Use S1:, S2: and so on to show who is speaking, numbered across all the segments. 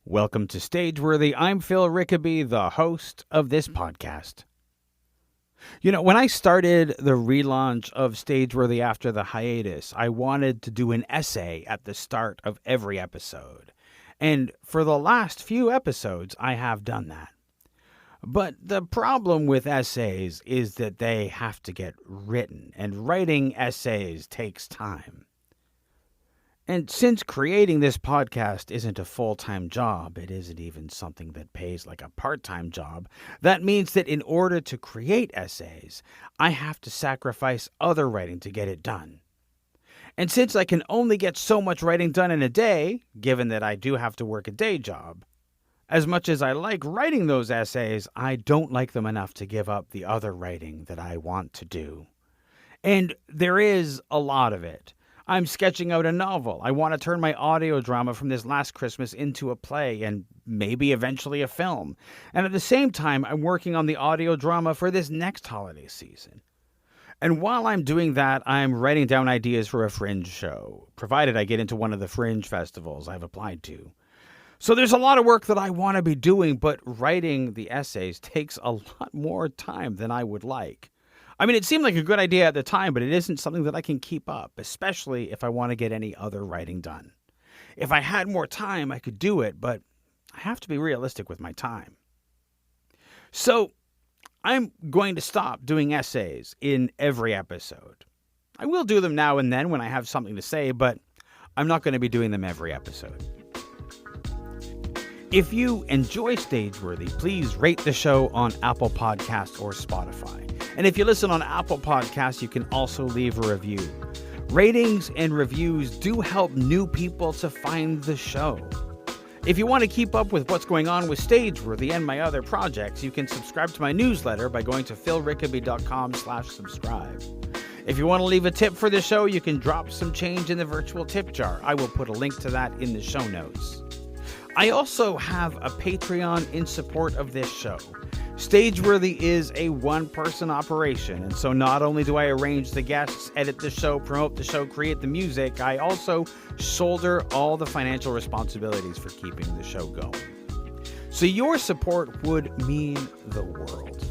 S1: Welcome to Stageworthy. I'm Phil Rickaby, the host of this podcast. You know, when I started the relaunch of Stageworthy after the hiatus, I wanted to do an essay at the start of every episode. And for the last few episodes, I have done that. But the problem with essays is that they have to get written, and writing essays takes time. And since creating this podcast isn't a full-time job, it isn't even something that pays like a part-time job, that means that in order to create essays, I have to sacrifice other writing to get it done. And since I can only get so much writing done in a day, given that I do have to work a day job, as much as I like writing those essays, I don't like them enough to give up the other writing that I want to do. And there is a lot of it. I'm sketching out a novel. I want to turn my audio drama from this last Christmas into a play and maybe eventually a film. And at the same time, I'm working on the audio drama for this next holiday season. And while I'm doing that, I'm writing down ideas for a fringe show, provided I get into one of the fringe festivals I've applied to. So there's a lot of work that I want to be doing, but writing the essays takes a lot more time than I would like. I mean, it seemed like a good idea at the time, but it isn't something that I can keep up, especially if I want to get any other writing done. If I had more time, I could do it, but I have to be realistic with my time. So I'm going to stop doing essays in every episode. I will do them now and then when I have something to say, but I'm not going to be doing them every episode. If you enjoy Stageworthy, please rate the show on Apple Podcasts or Spotify. And if you listen on Apple Podcasts, you can also leave a review. Ratings and reviews do help new people to find the show. If you want to keep up with what's going on with Stageworthy and my other projects, you can subscribe to my newsletter by going to philrickaby.com/subscribe. If you want to leave a tip for the show, you can drop some change in the virtual tip jar. I will put a link to that in the show notes. I also have a Patreon in support of this show. Stageworthy is a one-person operation, and so not only do I arrange the guests, edit the show, promote the show, create the music, I also shoulder all the financial responsibilities for keeping the show going. So your support would mean the world.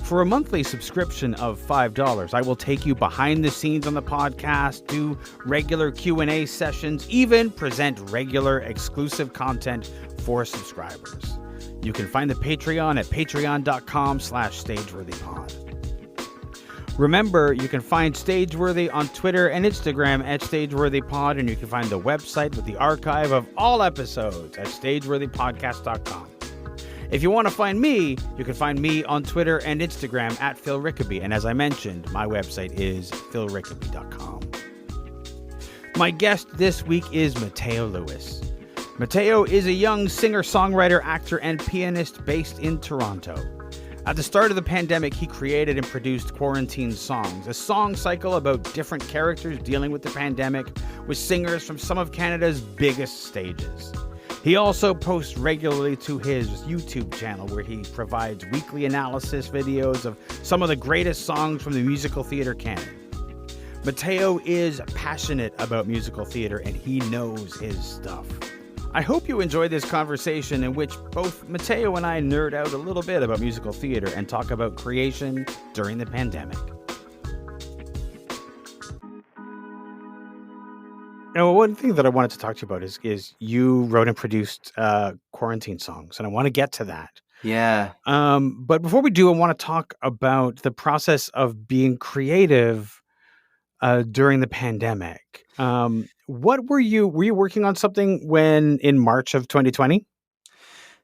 S1: For a monthly subscription of $5, I will take you behind the scenes on the podcast, do regular Q&A sessions, even present regular exclusive content for subscribers. You can find the Patreon at patreon.com/stageworthypod. Remember, you can find Stageworthy on Twitter and Instagram at stageworthypod, and you can find the website with the archive of all episodes at stageworthypodcast.com. If you want to find me, you can find me on Twitter and Instagram at Phil Rickaby, and as I mentioned, my website is philrickaby.com. My guest this week is Mateo Lewis. Mateo is a young singer, songwriter, actor, and pianist based in Toronto. At the start of the pandemic, he created and produced Quarantine Songs, a song cycle about different characters dealing with the pandemic with singers from some of Canada's biggest stages. He also posts regularly to his YouTube channel where he provides weekly analysis videos of some of the greatest songs from the musical theater canon. Mateo is passionate about musical theater and he knows his stuff. I hope you enjoy this conversation in which both Mateo and I nerd out a little bit about musical theater and talk about creation during the pandemic. Now, one thing that I wanted to talk to you about is you wrote and produced Quarantine Songs, and I want to get to that.
S2: Yeah.
S1: But before we do, I want to talk about the process of being creative during the pandemic. What were you working on something in March of 2020?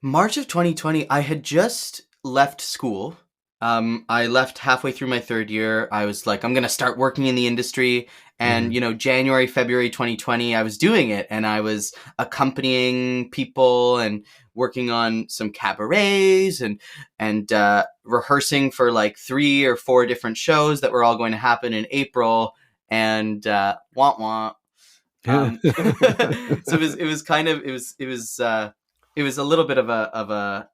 S2: March of 2020, I had just left school. I left halfway through my third year. I was like, I'm going to start working in the industry. And, January, February 2020, I was doing it. And I was accompanying people and working on some cabarets and rehearsing for like 3 or 4 different shows that were all going to happen in April. And wah. So it was a little bit of a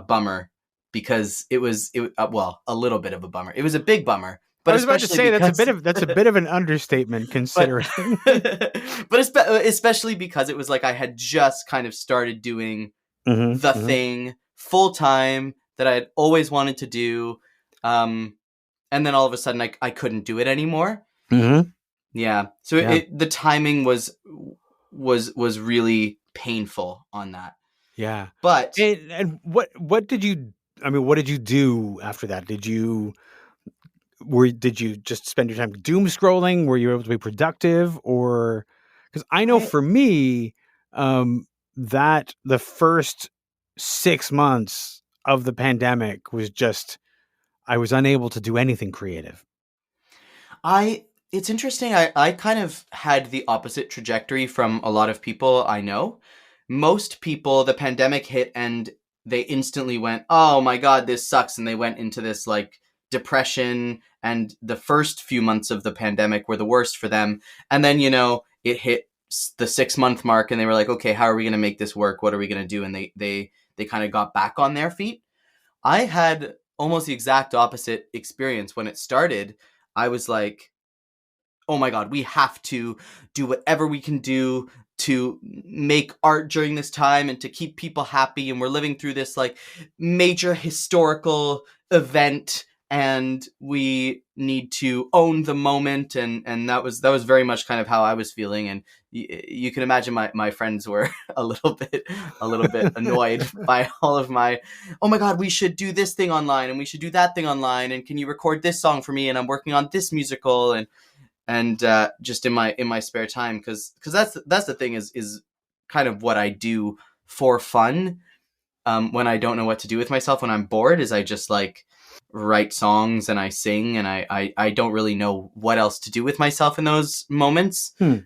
S2: bummer because a little bit of a bummer. It was a big bummer
S1: I
S2: but
S1: was about to
S2: especially
S1: say
S2: because
S1: that's a bit of an understatement
S2: but
S1: considering.
S2: especially because it was like I had just kind of started doing the
S1: Mm-hmm, mm-hmm,
S2: thing full time that I had always wanted to do. And then all of a sudden I couldn't do it anymore.
S1: mm-hmm.
S2: Yeah. So
S1: Yeah,
S2: the timing was really painful on that.
S1: yeah.
S2: But
S1: And what did you? I mean, what did you do after that? Did you just spend your time doom scrolling? Were you able to be productive, or because I know
S2: I
S1: for me, that the first 6 months of the pandemic was just I was unable to do anything creative.
S2: I it's interesting. I kind of had the opposite trajectory from a lot of people I know. Most people, the pandemic hit and they instantly went, "Oh my god, this sucks," and they went into this like depression. And the first few months of the pandemic were the worst for them. And then it hit the 6 month mark, and they were like, "Okay, how are we going to make this work? What are we going to do?" And they kind of got back on their feet. I had almost the exact opposite experience when it started. I was like, oh my god, we have to do whatever we can do to make art during this time and to keep people happy, and we're living through this like major historical event, and we need to own the moment. And that was very much kind of how I was feeling. And you can imagine my friends were a little bit annoyed by all of my, oh my god, we should do this thing online and we should do that thing online, and can you record this song for me, and I'm working on this musical. And just in my spare time, because that's the thing, is kind of what I do for fun. When I don't know what to do with myself, when I'm bored, is I just like write songs and I sing, and I don't really know what else to do with myself in those moments.
S1: Hmm.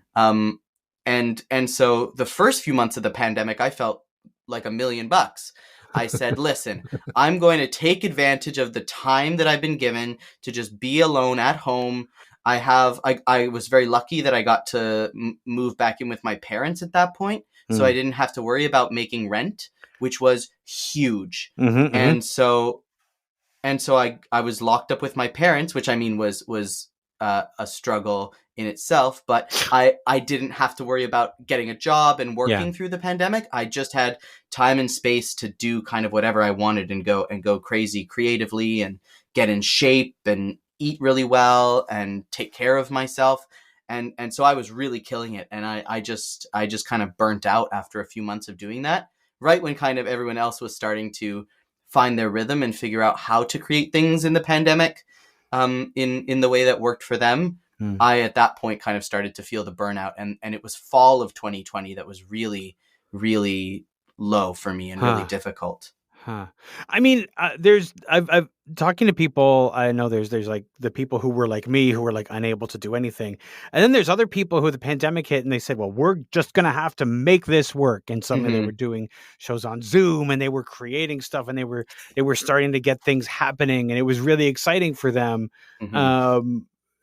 S2: And so the first few months of the pandemic, I felt like $1,000,000. I said, listen, I'm going to take advantage of the time that I've been given to just be alone at home. I was very lucky that I got to move back in with my parents at that point. So I didn't have to worry about making rent, which was huge.
S1: Mm-hmm, mm-hmm.
S2: And so I was locked up with my parents, which I mean was a struggle in itself. But I didn't have to worry about getting a job and working
S1: Yeah.
S2: through the pandemic. I just had time and space to do kind of whatever I wanted, and go crazy creatively, and get in shape, and eat really well, and take care of myself. And so I was really killing it. And I just kind of burnt out after a few months of doing that, right when kind of everyone else was starting to find their rhythm and figure out how to create things in the pandemic, in the way that worked for them. I, at that point, kind of started to feel the burnout, and it was fall of 2020 that was really, really low for me and really difficult.
S1: Huh. I mean, I've talking to people. I know there's like the people who were like me, who were like unable to do anything, and then there's other people who the pandemic hit and they said, "Well, we're just gonna have to make this work." And suddenly they were doing shows on Zoom, and they were creating stuff, and they were starting to get things happening, and it was really exciting for them.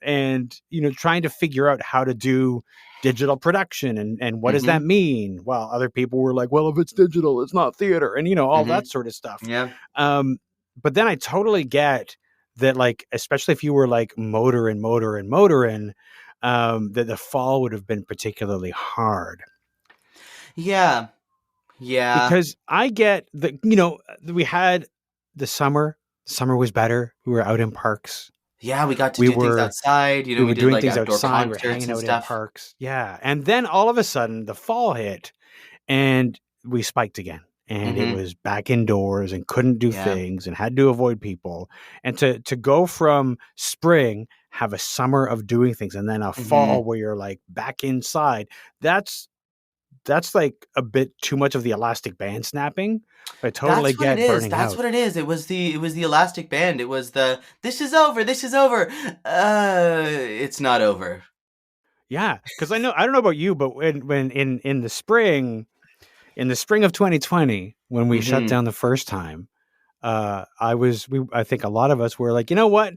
S1: And trying to figure out how to do digital production and what does that mean? Well, other people were like, well, if it's digital, it's not theater, and all that sort of stuff.
S2: Yeah.
S1: But then I totally get that, like, especially if you were like motoring, that the fall would have been particularly hard.
S2: Yeah.
S1: Because I get that, we had the summer. Summer was better. We were out in parks.
S2: Yeah, we got to
S1: We
S2: do things
S1: were
S2: outside.
S1: we were
S2: We did
S1: doing
S2: like
S1: things
S2: outdoor
S1: outside. We were
S2: concerts
S1: hanging
S2: and
S1: out in
S2: stuff.
S1: parks. Yeah. And then all of a sudden the fall hit and we spiked again. And it was back indoors and couldn't do things and had to avoid people. And to go from spring, have a summer of doing things, and then a fall where you're like back inside, that's like a bit too much of the elastic band snapping. I totally
S2: That's what it
S1: get
S2: is.
S1: burning
S2: That's
S1: out.
S2: what it is. It was the elastic band. It was the this is over. This is over. It's not over.
S1: Yeah, because I don't know about you, but when in the spring of 2020, when we shut down the first time, I think a lot of us were like, you know what,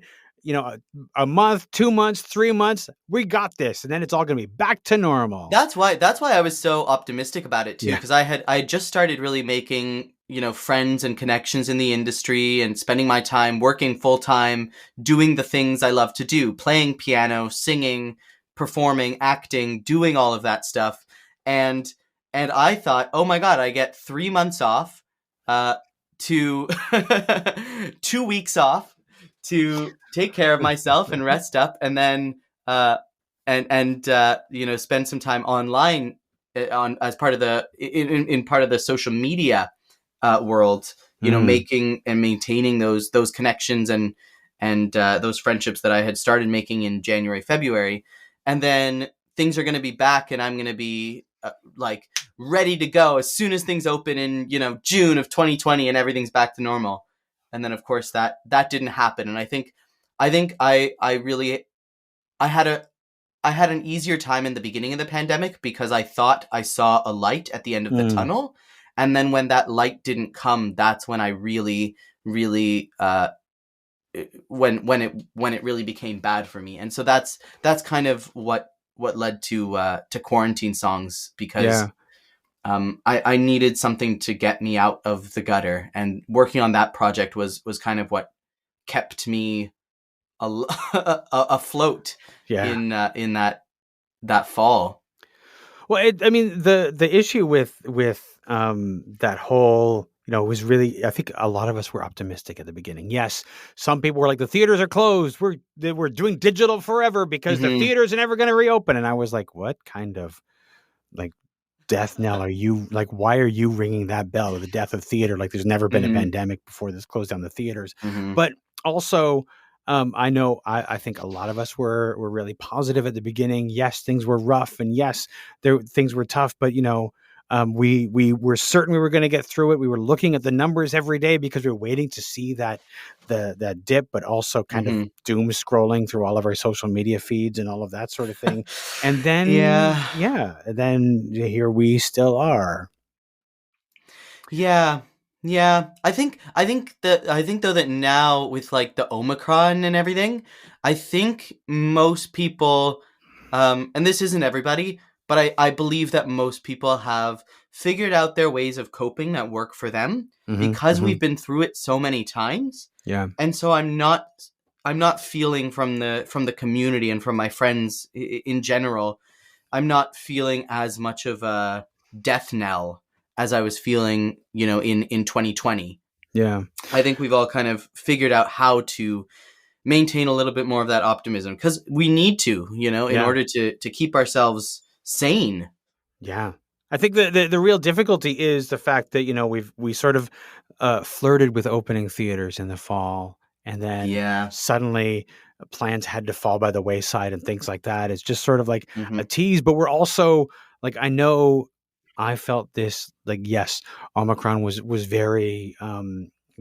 S1: a month, 2 months, 3 months, we got this, and then it's all gonna be back to normal.
S2: That's why I was so optimistic about it too,
S1: Yeah.
S2: because I had just started really making friends and connections in the industry and spending my time working full time, doing the things I love to do, playing piano, singing, performing, acting, doing all of that stuff. And I thought, oh my God, I get 3 months off, to 2 weeks off to take care of myself and rest up, and then spend some time online on as part of the in part of the social media world, making and maintaining those connections and those friendships that I had started making in January, February. And then things are going to be back, and I'm going to be ready to go as soon as things open in June of 2020, and everything's back to normal. And then of course that didn't happen. And I think I really I had an easier time in the beginning of the pandemic because I thought I saw a light at the end of the tunnel. And then when that light didn't come, that's when I really, really, when it really became bad for me. And so that's kind of what led to quarantine songs, because I needed something to get me out of the gutter, and working on that project was kind of what kept me afloat in that fall.
S1: Well, the issue with that whole, was really, I think a lot of us were optimistic at the beginning. Yes, some people were like, the theaters are closed. We're doing digital forever because the theaters are never going to reopen. And I was like, what kind of death knell are you, why are you ringing that bell of the death of theater? There's never been a pandemic before this closed down the theaters. But also, I know I think a lot of us were really positive at the beginning. Yes, things were rough, and yes, things were tough, but we were certain we were going to get through it. We were looking at the numbers every day because we were waiting to see that dip, but also kind of doom scrolling through all of our social media feeds and all of that sort of thing. And then then here we still are.
S2: Yeah. I think though that now with the Omicron and everything, I think most people, and this isn't everybody, but I believe that most people have figured out their ways of coping that work for them, because we've been through it so many times.
S1: Yeah.
S2: And so I'm not feeling from the community and from my friends in general, I'm not feeling as much of a death knell as I was feeling, in 2020.
S1: Yeah.
S2: I think we've all kind of figured out how to maintain a little bit more of that optimism, because we need to, in order to keep ourselves sane.
S1: Yeah. I think the real difficulty is the fact that, we sort of flirted with opening theaters in the fall, and then suddenly plans had to fall by the wayside and things like that. It's just sort of like a tease, but we're also I know I felt this, yes, Omicron was very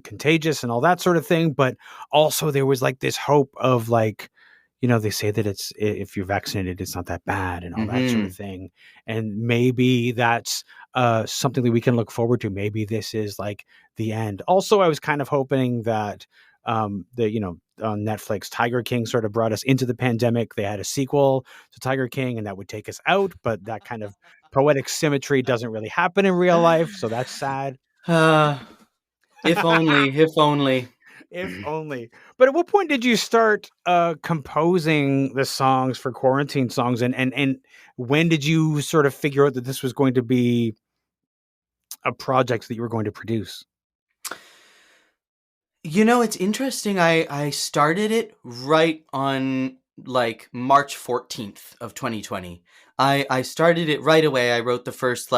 S1: contagious and all that sort of thing, but also there was this hope of they say that if you're vaccinated, it's not that bad and all that sort of thing. And maybe that's something that we can look forward to. Maybe this is the end. Also, I was kind of hoping that on Netflix, Tiger King sort of brought us into the pandemic. They had a sequel to Tiger King, and that would take us out. But that kind of poetic symmetry doesn't really happen in real life, so that's sad.
S2: If only.
S1: If only. But at what point did you start composing the songs for quarantine songs, and when did you sort of figure out that this was going to be a project that you were going to produce?
S2: It's interesting. I started it right on March 14th of 2020. I started it right away. I wrote the first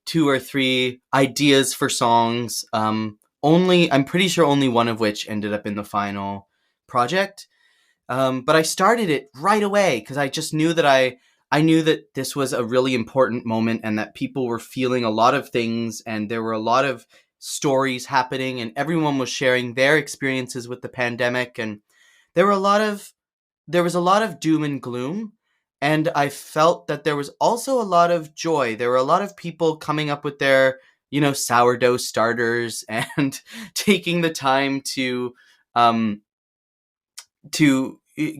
S2: 2 or 3 ideas for songs. I'm pretty sure only one of which ended up in the final project. But I started it right away because I just knew that I knew that this was a really important moment, and that people were feeling a lot of things, and there were a lot of stories happening, and everyone was sharing their experiences with the pandemic, and there was a lot of doom and gloom. And I felt that there was also a lot of joy. There were a lot of people coming up with their, sourdough starters and taking the time to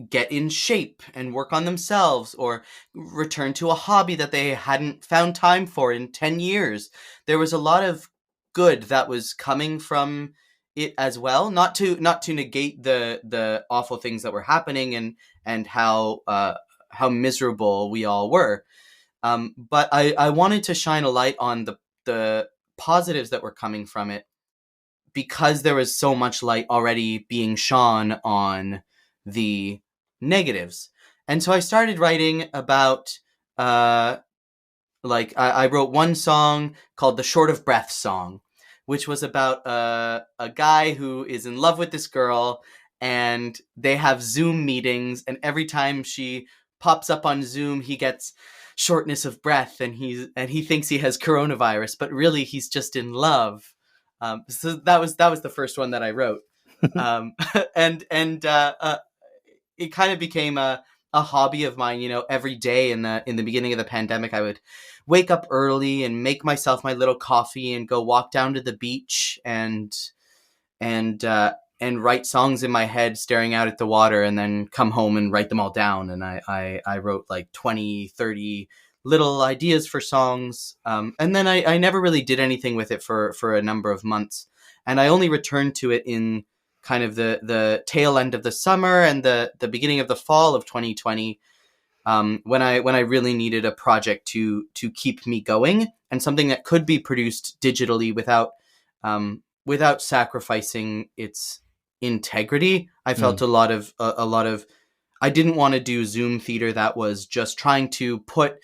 S2: get in shape and work on themselves, or return to a hobby that they hadn't found time for in 10 years. There was a lot of good that was coming from it as well. Not to negate the awful things that were happening and how miserable we all were. But I wanted to shine a light on the positives that were coming from it, because there was so much light already being shone on the negatives. And so I started writing about, I wrote one song called the Short of Breath song, which was about a guy who is in love with this girl, and they have Zoom meetings, and every time she pops up on Zoom, he gets shortness of breath, and he thinks he has coronavirus, but really he's just in love. So that was the first one that I wrote, and it kind of became a hobby of mine. Every day in the beginning of the pandemic, I would wake up early and make myself my little coffee and go walk down to the beach and write songs in my head, staring out at the water, and then come home and write them all down. And I wrote like 20, 30 little ideas for songs. And then I never really did anything with it for a number of months. And I only returned to it in kind of the tail end of the summer and the beginning of the fall of 2020, when I really needed a project to keep me going, and something that could be produced digitally without sacrificing its integrity. I felt a lot of I didn't want to do Zoom theater that was just trying to put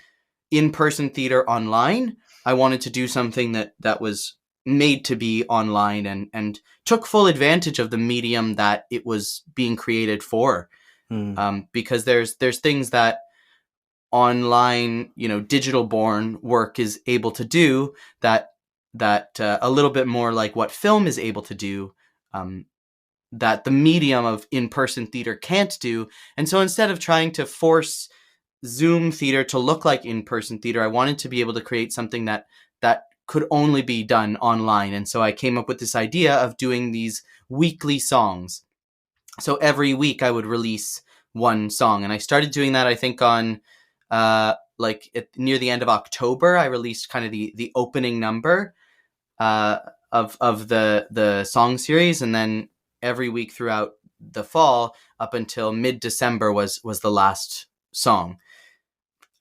S2: in-person theater online. I wanted to do something that was made to be online and took full advantage of the medium that it was being created for. Because there's things that online, digital born work is able to do that a little bit more like what film is able to do, that the medium of in-person theater can't do. And so instead of trying to force Zoom theater to look like in-person theater, I wanted to be able to create something that could only be done online. And so I came up with this idea of doing these weekly songs. So every week I would release one song, and I started doing that, I think, on near the end of October. I released kind of the opening number of the song series, and then every week throughout the fall up until mid-December was the last song.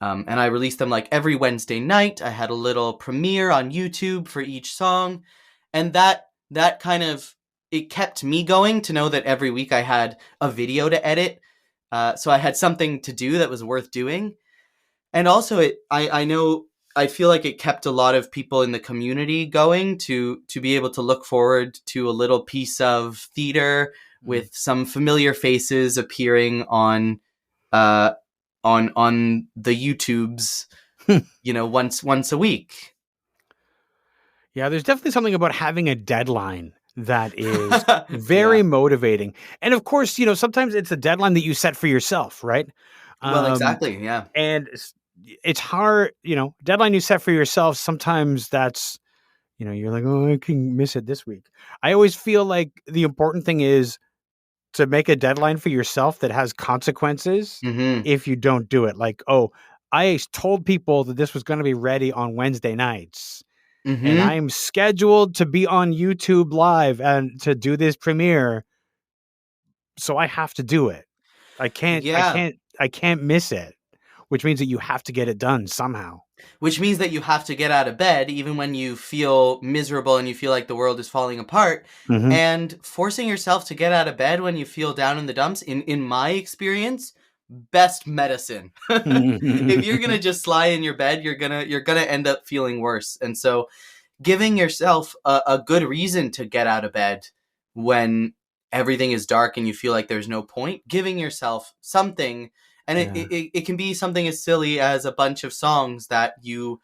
S2: And I released them like every Wednesday night. I had a little premiere on YouTube for each song, and that kind of, it kept me going to know that every week I had a video to edit. So I had something to do that was worth doing. And also I feel like it kept a lot of people in the community going to be able to look forward to a little piece of theater with some familiar faces appearing on the YouTubes, once a week.
S1: Yeah, there's definitely something about having a deadline that is very motivating. And of course, sometimes it's a deadline that you set for yourself, right?
S2: Well, exactly. Yeah.
S1: And it's hard, deadline you set for yourself. Sometimes that's, you're like, oh, I can miss it this week. I always feel like the important thing is to make a deadline for yourself that has consequences if you don't do it. Like, oh, I told people that this was going to be ready on Wednesday nights. And I'm scheduled to be on YouTube live and to do this premiere. So I have to do it. I can't miss it, which means that you have to get it done somehow.
S2: Which means that you have to get out of bed even when you feel miserable and you feel like the world is falling apart. And forcing yourself to get out of bed when you feel down in the dumps, in my experience, best medicine. If you're going to just lie in your bed, you're going to end up feeling worse. And so giving yourself a good reason to get out of bed when everything is dark and you feel like there's no point, giving yourself something. And it can be something as silly as a bunch of songs that you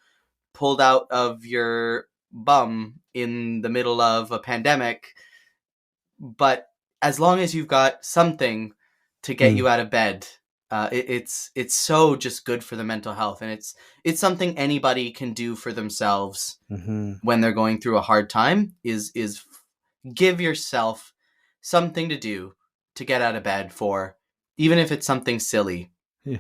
S2: pulled out of your bum in the middle of a pandemic. But as long as you've got something to get you out of bed, it's so just good for the mental health. And it's something anybody can do for themselves when they're going through a hard time, is give yourself something to do to get out of bed for, even if it's something silly.
S1: Yeah.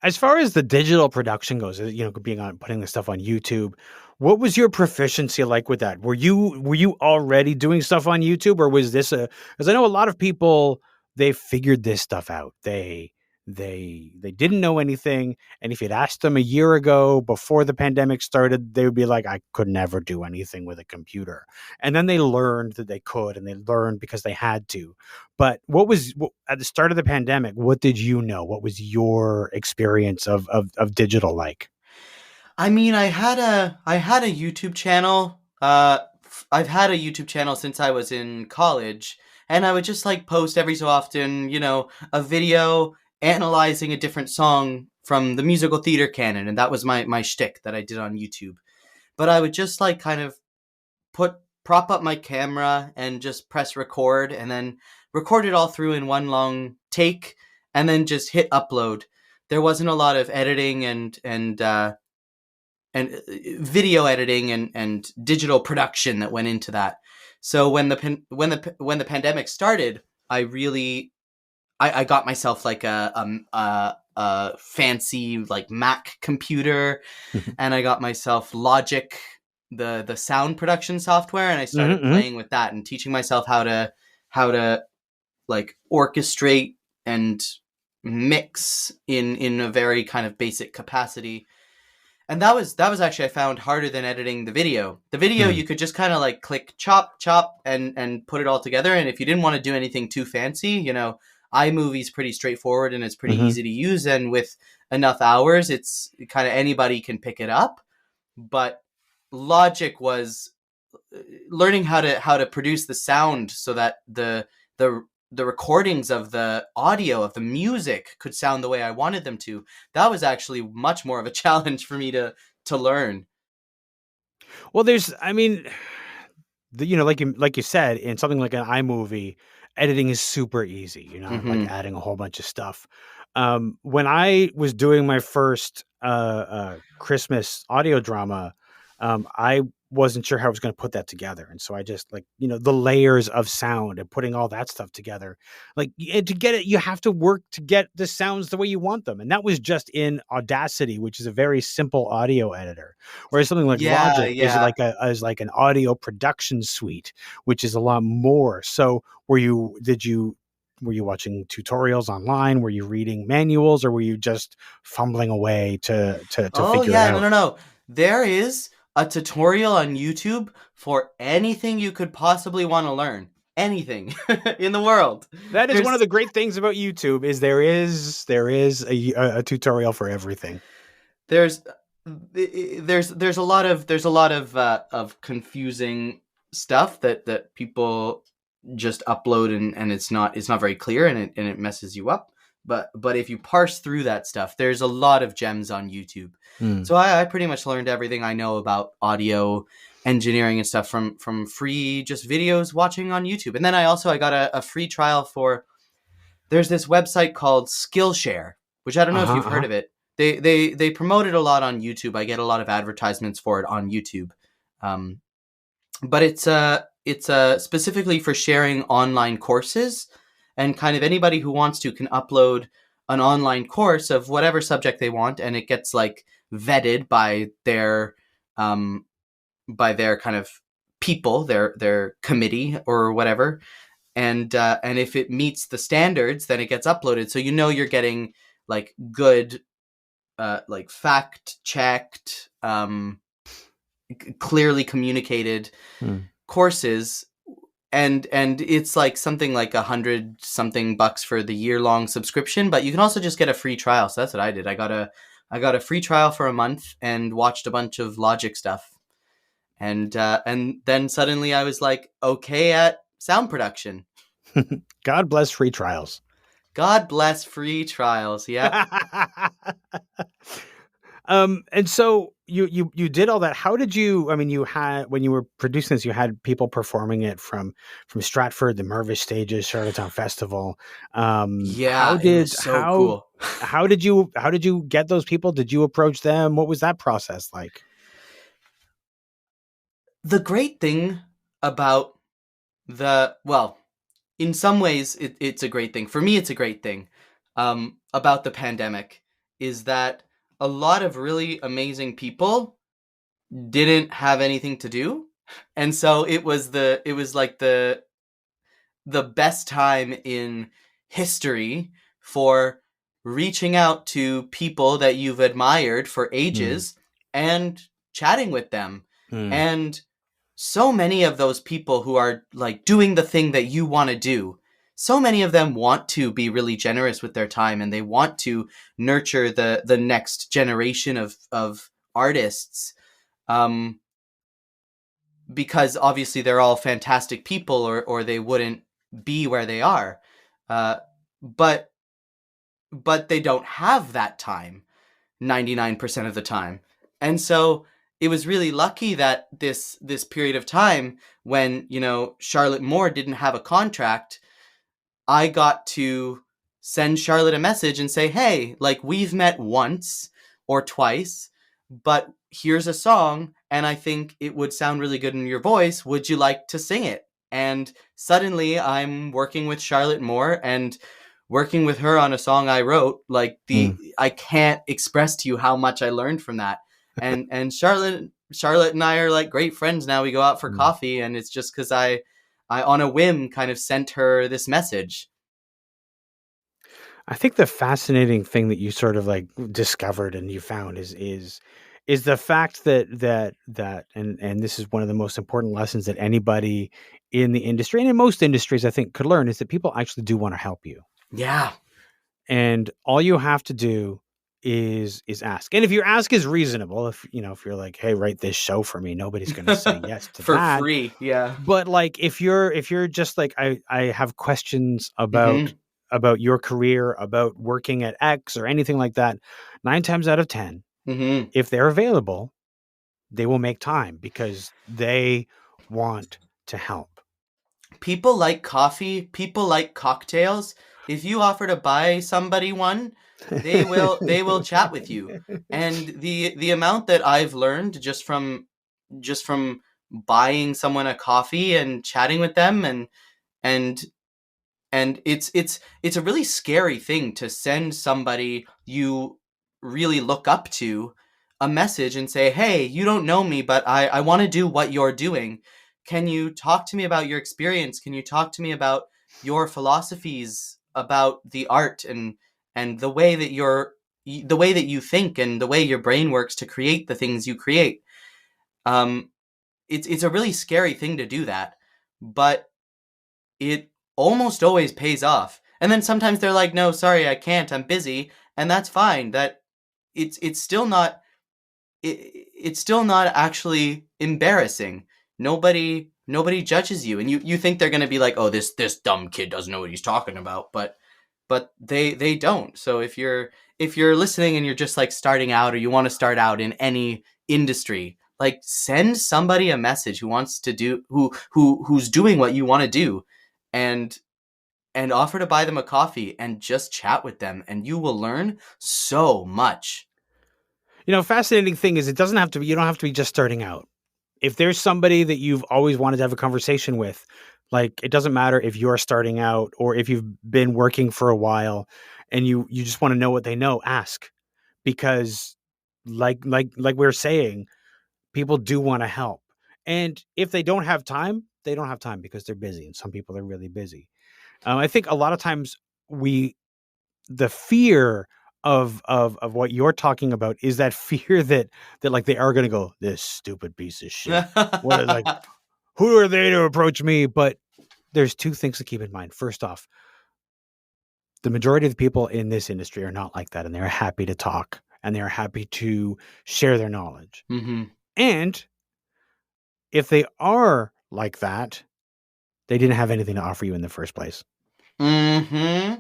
S1: As far as the digital production goes, putting the stuff on YouTube, what was your proficiency like with that? Were you already doing stuff on YouTube, or was this because I know a lot of people, they figured this stuff out. They didn't know anything, and if you'd asked them a year ago before the pandemic started, they would be like, I could never do anything with a computer. And then they learned that they could, and they learned because they had to. But at the start of the pandemic, what did you know? What was your experience of digital like?
S2: I mean, I had a YouTube channel. I've had a YouTube channel since I was in college, and I would just like post every so often, a video analyzing a different song from the musical theater canon, and that was my shtick that I did on YouTube. But I would just like kind of prop up my camera and just press record, and then record it all through in one long take, and then just hit upload. There wasn't a lot of editing and video editing and digital production that went into that. So when the pandemic started, I got myself like a fancy like Mac computer, and I got myself Logic, the sound production software, and I started playing with that and teaching myself how to like orchestrate and mix in a very kind of basic capacity. And that was actually, I found, harder than editing the video. The video, you could just kind of like click chop and put it all together. And if you didn't want to do anything too fancy, iMovie's pretty straightforward and it's pretty easy to use. And with enough hours, it's kind of anybody can pick it up. But Logic was learning how to produce the sound so that the recordings of the audio of the music could sound the way I wanted them to. That was actually much more of a challenge for me to learn.
S1: Well, like you said, in something like an iMovie, editing is super easy. You're not like adding a whole bunch of stuff. When I was doing my first Christmas audio drama, I wasn't sure how I was going to put that together. And so I just the layers of sound and putting all that stuff together, to get it, you have to work to get the sounds the way you want them. And that was just in Audacity, which is a very simple audio editor. Whereas something like Logic is like an audio production suite, which is a lot more. So were you watching tutorials online? Were you reading manuals, or were you just fumbling away to figure it out?
S2: No. There is a tutorial on YouTube for anything you could possibly want to learn. Anything in the world.
S1: That is one of the great things about YouTube, is there is a tutorial for everything.
S2: There's a lot of confusing stuff that people just upload and it's not very clear, and it messes you up. But if you parse through that stuff, there's a lot of gems on YouTube. So I pretty much learned everything I know about audio engineering and stuff from free just videos watching on YouTube. And then I got a free trial for, there's this website called Skillshare, which I don't know if you've heard of it. They promote it a lot on YouTube. I get a lot of advertisements for it on YouTube. But it's specifically for sharing online courses, and kind of anybody who wants to can upload an online course of whatever subject they want, and it gets like vetted by their kind of people, their committee or whatever, and if it meets the standards, then it gets uploaded. So you're getting like good, like fact checked, clearly communicated courses. And it's like something like $100 something for the year-long subscription, but you can also just get a free trial. So that's what I did. I got a free trial for a month and watched a bunch of Logic stuff. And then suddenly I was like, okay at sound production.
S1: God bless free trials.
S2: God bless free trials. Yeah.
S1: And so you did all that. How did you, when you were producing this, you had people performing it from Stratford, the Mirvish stages, Charlottetown Festival.
S2: Cool.
S1: How did you get those people? Did you approach them? What was that process like?
S2: The great thing about in some ways it's a great thing. For me, it's a great thing about the pandemic is that a lot of really amazing people didn't have anything to do. And so it was like the best time in history for reaching out to people that you've admired for
S1: Mm.
S2: ages and chatting with them.
S1: Mm.
S2: And so many of those people who are like doing the thing that you want to do, so many of them want to be really generous with their time, and they want to nurture the next generation of artists. Um, because obviously they're all fantastic people, or they wouldn't be where they are. Uh, but they don't have that time 99% of the time. And so it was really lucky that this period of time when, Charlotte Moore didn't have a contract, I got to send Charlotte a message and say, hey, like, we've met once or twice, but here's a song, and I think it would sound really good in your voice. Would you like to sing it? And suddenly I'm working with Charlotte Moore and working with her on a song I wrote. Like,
S1: Mm.
S2: I can't express to you how much I learned from that. And Charlotte and I are like great friends now. We go out for
S1: Mm.
S2: coffee, and it's just because I on a whim kind of sent her this message.
S1: I think the fascinating thing that you sort of like discovered and you found is the fact that and this is one of the most important lessons that anybody in the industry and in most industries I think could learn, is that people actually do want to help you.
S2: Yeah.
S1: And all you have to do is ask. And if your ask is reasonable, if you're like, hey, write this show for me, nobody's going to say yes to
S2: For
S1: that.
S2: free. Yeah.
S1: But like if you're just like, I have questions
S2: Mm-hmm.
S1: about your career, about working at X or anything like that, 9 times out of 10,
S2: Mm-hmm.
S1: if they're available, they will make time because they want to help.
S2: People like coffee. People like cocktails. If you offer to buy somebody one, they will chat with you. And the amount that I've learned just from buying someone a coffee and chatting with them, and it's a really scary thing to send somebody you really look up to a message and say, hey, you don't know me, but I want to do what you're doing. Can you talk to me about your experience? Can you talk to me about your philosophies about the art, and the way that you think and the way your brain works to create the things you create? um it's a really scary thing to do that, but it almost always pays off. And then sometimes they're like, no, sorry, I can't, I'm busy. And that's fine. That it's still not it's still not actually embarrassing. Nobody judges you, and you think they're gonna be like, oh, this dumb kid doesn't know what he's talking about, but they don't. So if you're listening and you're just like starting out, or you want to start out in any industry, like, send somebody a message who wants to do who's doing what you want to do, and offer to buy them a coffee and just chat with them, and you will learn so much.
S1: Fascinating thing is, you don't have to be just starting out. If there's somebody that you've always wanted to have a conversation with, like, it doesn't matter if you're starting out or if you've been working for a while and you just want to know what they know, ask. Because like we're saying, people do want to help. And if they don't have time, they don't have time because they're busy, and some people are really busy. I think a lot of times the fear of what you're talking about is that fear that like they are going to go, this stupid piece of shit. What is, like, who are they to approach me? But there's two things to keep in mind. First off, the majority of the people in this industry are not like that, and they're happy to talk and they're happy to share their knowledge.
S2: Mm-hmm.
S1: And if they are like that, they didn't have anything to offer you in the first place.
S2: Mm-hmm.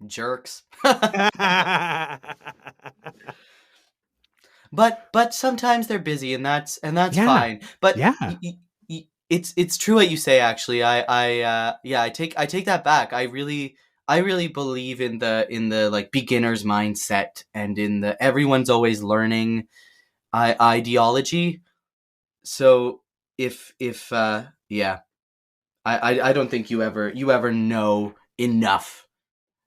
S2: Jerks. But sometimes they're busy, and that's
S1: Yeah.
S2: fine. But
S1: Yeah.
S2: it's true what you say. Actually, I take that back. I really believe in the like beginner's mindset, and in the everyone's always learning ideology. So if yeah, I don't think you ever know enough,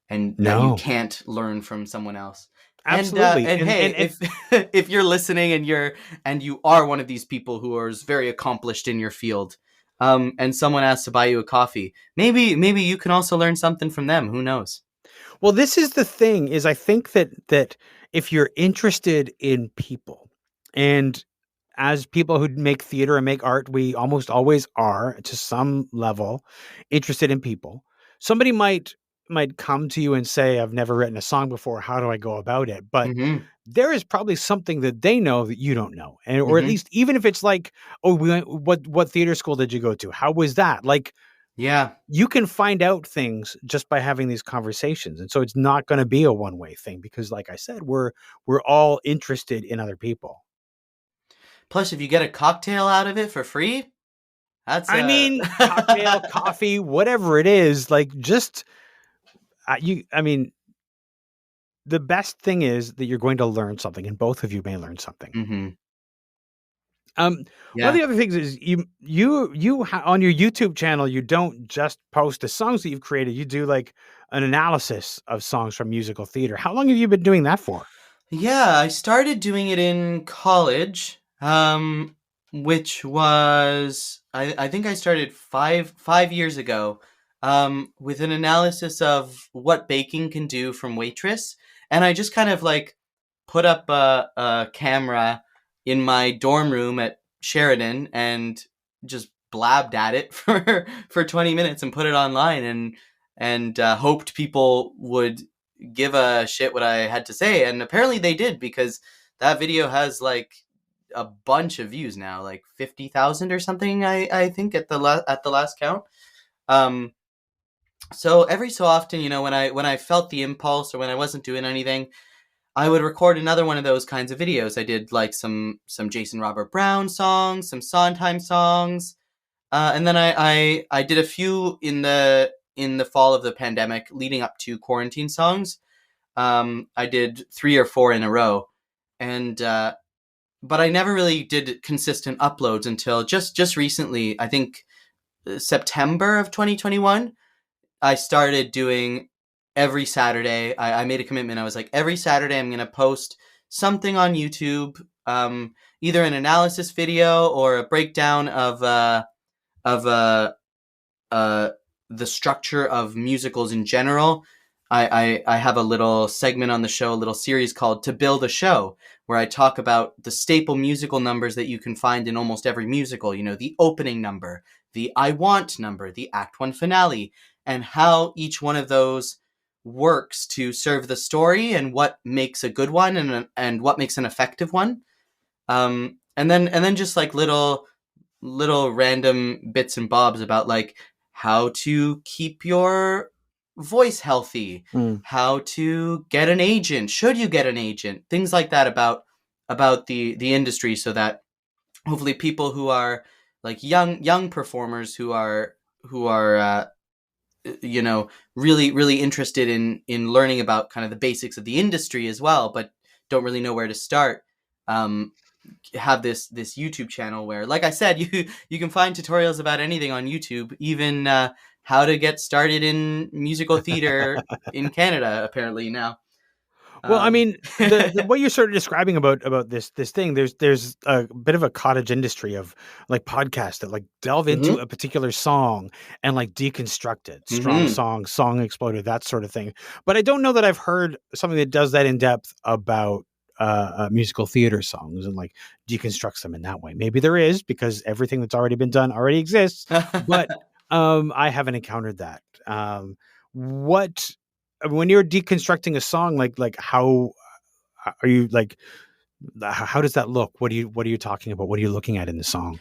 S2: and that you
S1: No.
S2: can't learn from someone else.
S1: Absolutely.
S2: And hey,
S1: And
S2: if if you're listening and you are one of these people who are very accomplished in your field, and someone asks to buy you a coffee, maybe you can also learn something from them. Who knows?
S1: well, this is the thing is I think that if you're interested in people, and as people who make theater and make art, we almost always are to some level interested in people. Somebody might come to you and say, "I've never written a song before. How do I go about it?" But
S2: Mm-hmm.
S1: there is probably something that they know that you don't know, and or at
S2: Mm-hmm.
S1: least even if it's like, "Oh, what theater school did you go to? How was that?" Like
S2: Yeah.
S1: you can find out things just by having these conversations, and so it's not going to be a one-way thing because, like I said, we're all interested in other people.
S2: Plus, if you get a cocktail out of it for free, that's
S1: I
S2: a
S1: mean, cocktail, coffee, whatever it is, like just you. I mean, the best thing is that you're going to learn something, and both of you may learn something.
S2: mm-hmm.
S1: Um, one of
S2: Yeah.
S1: the other things is on your YouTube channel, you don't just post the songs that you've created. You do like an analysis of songs from musical theater. How long have you been doing that for?
S2: Yeah, I started doing it in college, which was I think I started five years ago, with an analysis of what baking can do from Waitress, and I just kind of like put up a camera in my dorm room at Sheridan and just blabbed at it for 20 minutes and put it online and hoped people would give a shit what I had to say, and apparently they did because that video has like a bunch of views now, like 50,000 or something. I think at the last count. Um, so every so often, when I felt the impulse or when I wasn't doing anything, I would record another one of those kinds of videos. I did like some Jason Robert Brown songs, some Sondheim songs, and then I did a few in the fall of the pandemic, leading up to quarantine songs. I did 3 or 4 in a row, and but I never really did consistent uploads until just recently. I think September of 2021. I started doing every Saturday. I made a commitment. I was like, every Saturday I'm gonna post something on YouTube, either an analysis video or a breakdown of uh, the structure of musicals in general. I have a little segment on the show, a little series called To Build a Show, where I talk about the staple musical numbers that you can find in almost every musical. The opening number, the I Want number, the Act 1 finale, and how each one of those works to serve the story and what makes a good one and what makes an effective one. And then just like little random bits and bobs about like how to keep your voice healthy,
S1: Mm.
S2: how to get an agent, should you get an agent, things like that about the industry, so that hopefully people who are like young performers who are really interested in learning about kind of the basics of the industry as well, but don't really know where to start, um, have this YouTube channel where, like I said, you can find tutorials about anything on YouTube, even how to get started in musical theater in Canada. Apparently now.
S1: Well, I
S2: Um,
S1: mean, the what you're sort of describing about this thing, there's a bit of a cottage industry of like podcasts that like delve into
S2: mhm,
S1: a particular song and like deconstruct it, strong
S2: mhm.
S1: song, song exploded, that sort of thing. But I don't know that I've heard something that does that in depth about musical theater songs and like deconstructs them in that way. Maybe there is because everything that's already been done already exists, but I haven't encountered that. What when you're deconstructing a song, like how are you like? How does that look? What are you talking about? What are you looking at in the song?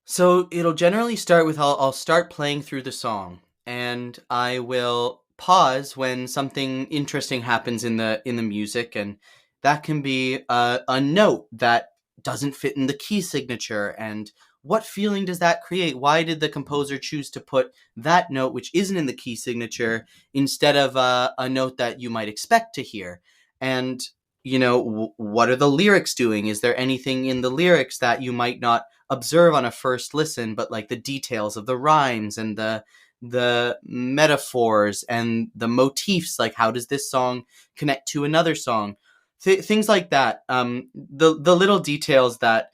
S2: So it'll generally start with I'll start playing through the song, and I will pause when something interesting happens in the music, and that can be a note that doesn't fit in the key signature, and what feeling does that create? Why did the composer choose to put that note, which isn't in the key signature, instead of a note that you might expect to hear? And what are the lyrics doing? Is there anything in the lyrics that you might not observe on a first listen, but like the details of the rhymes and the metaphors and the motifs, like how does this song connect to another song? things like that. The little details that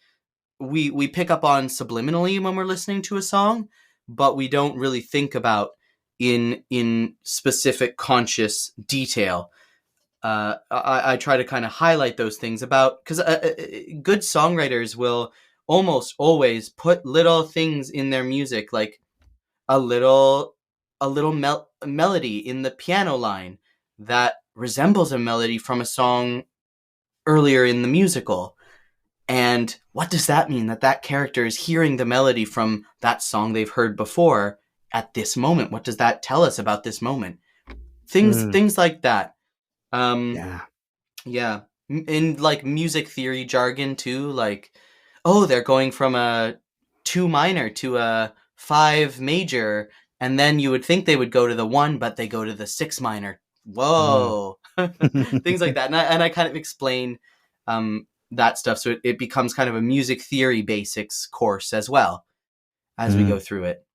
S2: we pick up on subliminally when we're listening to a song, but we don't really think about in specific conscious detail. I try to kind of highlight those things about, because good songwriters will almost always put little things in their music, like a little melody in the piano line that resembles a melody from a song earlier in the musical. And what does that mean? That character is hearing the melody from that song they've heard before at this moment. What does that tell us about this moment? Things like that.
S1: Yeah.
S2: Yeah. In like music theory jargon too, like, oh, they're going from a 2 minor to a 5 major, and then you would think they would go to the 1, but they go to the 6 minor. Whoa. Things like that. And I kind of explain that stuff, so it becomes kind of a music theory basics course as well as we go through it.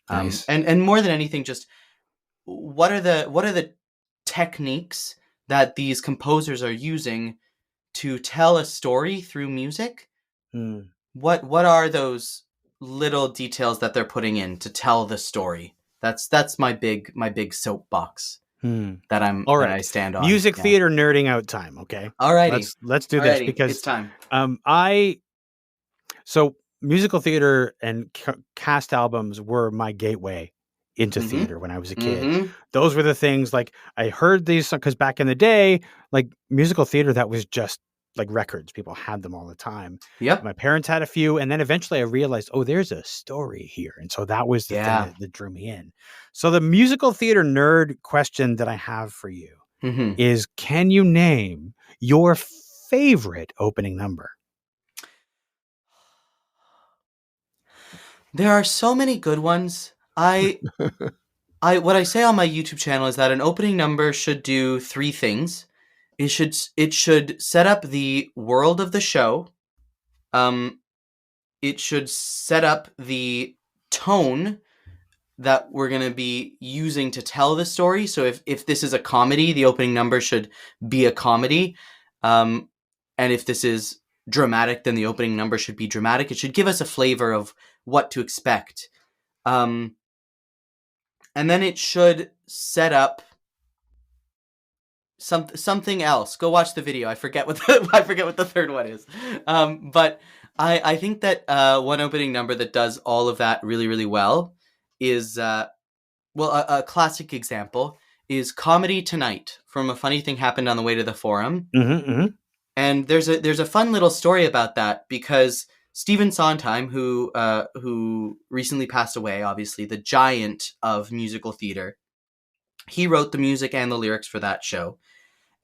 S1: Nice.
S2: And more than anything, just what are the techniques that these composers are using to tell a story through music? What are those little details that they're putting in to tell the story? That's my big soapbox that I stand on.
S1: Music theater nerding out time. Okay.
S2: Alrighty.
S1: Let's do this, because
S2: it's time.
S1: So musical theater and cast albums were my gateway into theater when I was a kid. Those were the things, like, I heard these because back in the day, like, musical theater, that was just like records. People had them all the time.
S2: Yep.
S1: My parents had a few, and then eventually I realized, oh, there's a story here. And so that was the thing that drew me in. So the musical theater nerd question that I have for you is, can you name your favorite opening number?
S2: There are so many good ones. What I say on my YouTube channel is that an opening number should do 3 things. It should set up the world of the show. It should set up the tone that we're going to be using to tell the story. So if this is a comedy, the opening number should be a comedy. And if this is dramatic, then the opening number should be dramatic. It should give us a flavor of what to expect. And then it should set up something else. Go watch the video. I forget what the third one is. But I think that one opening number that does all of that really, really well is a classic example is Comedy Tonight from A Funny Thing Happened on the Way to the Forum. And there's a fun little story about that, because Stephen Sondheim, who recently passed away, obviously the giant of musical theater, he wrote the music and the lyrics for that show.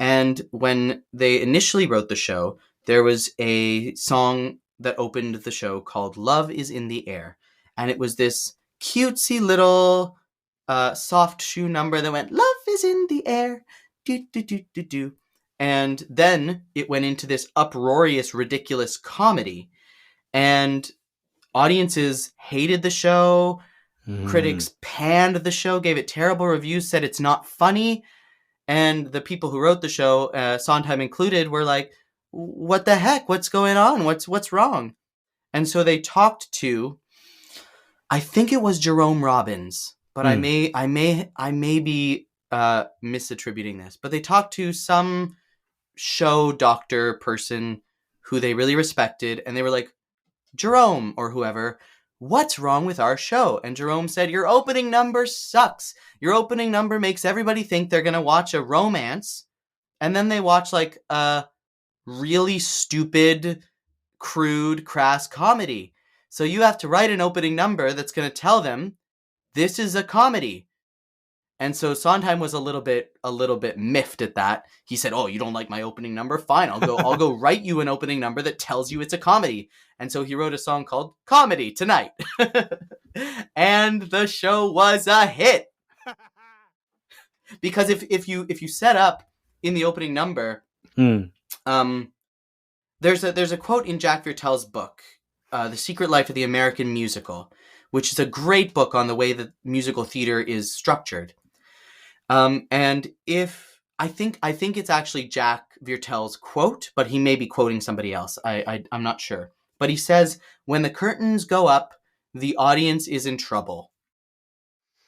S2: And when they initially wrote the show, there was a song that opened the show called Love is in the Air. And it was this cutesy little soft shoe number that went, love is in the air, do, do, do, do, do. And then it went into this uproarious, ridiculous comedy. And audiences hated the show. Critics panned the show, gave it terrible reviews, said it's not funny. And the people who wrote the show, Sondheim included, were like, what the heck? What's going on? What's wrong? And so they talked to, I think it was Jerome Robbins, but I may be misattributing this, but they talked to some show doctor person who they really respected, and they were like, Jerome, or whoever, what's wrong with our show? And Jerome said, your opening number sucks. Your opening number makes everybody think they're going to watch a romance, and then they watch like a really stupid, crude, crass comedy. So you have to write an opening number that's going to tell them this is a comedy. And so Sondheim was a little bit miffed at that. He said, "Oh, you don't like my opening number? Fine, I'll go write you an opening number that tells you it's a comedy." And so he wrote a song called Comedy Tonight. And the show was a hit. Because if you set up in the opening number, there's a quote in Jack Viertel's book, The Secret Life of the American Musical, which is a great book on the way that musical theater is structured. And if I think it's actually Jack Viertel's quote, but he may be quoting somebody else. I'm not sure. But he says, "When the curtains go up, the audience is in trouble."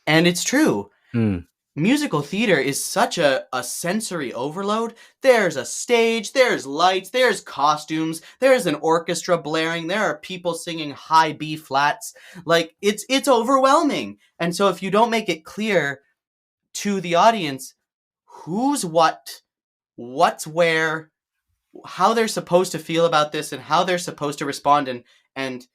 S2: And it's true.
S1: Mm.
S2: Musical theater is such a sensory overload. There's a stage, there's lights, there's costumes, there's an orchestra blaring, there are people singing high B flats. Like, it's overwhelming. And so if you don't make it clear to the audience who's what's where, how they're supposed to feel about this, and how they're supposed to respond, and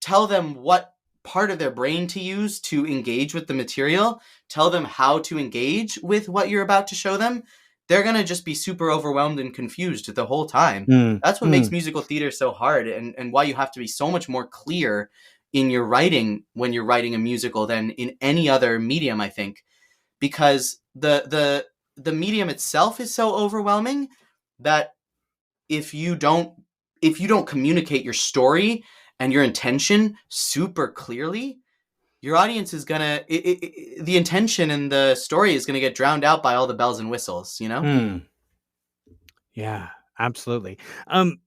S2: tell them what part of their brain to use to engage with the material, tell them how to engage with what you're about to show them, they're going to just be super overwhelmed and confused the whole time. That's what makes musical theater so hard, and why you have to be so much more clear in your writing when you're writing a musical than in any other medium, I think, because the medium itself is so overwhelming that if you don't communicate your story and your intention super clearly, your audience is gonna the intention and the story is gonna get drowned out by all the bells and whistles, you know?
S1: Yeah, absolutely. I'm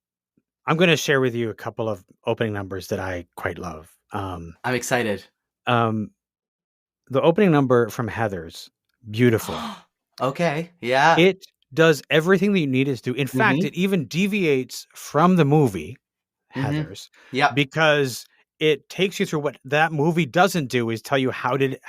S1: gonna share with you a couple of opening numbers that I quite love.
S2: I'm excited.
S1: The opening number from Heathers, beautiful.
S2: Okay, yeah.
S1: It does everything that you need it to do. In fact,
S2: Mhm.
S1: it even deviates from the movie
S2: Mhm.
S1: Heathers,
S2: Yep.
S1: because it takes you through what that movie doesn't do, is tell you how did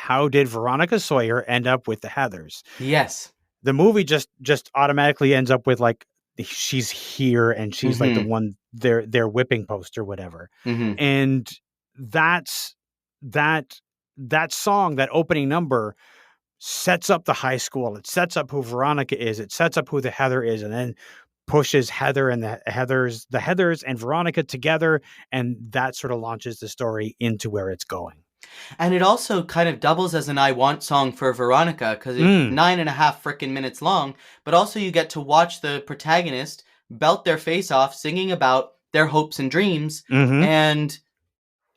S1: Veronica Sawyer end up with the Heathers.
S2: Yes.
S1: The movie just automatically ends up with like she's here and she's like the
S2: Mhm.
S1: one their whipping post or whatever.
S2: Mhm.
S1: And that's that song, that opening number, sets up the high school. It sets up who Veronica is. It sets up who the Heather is, and then pushes Heather and the Heathers and Veronica together, and that sort of launches the story into where it's going.
S2: And it also kind of doubles as an I Want song for Veronica, because it's 9.5 freaking minutes long, but also you get to watch the protagonist belt their face off singing about their hopes and dreams,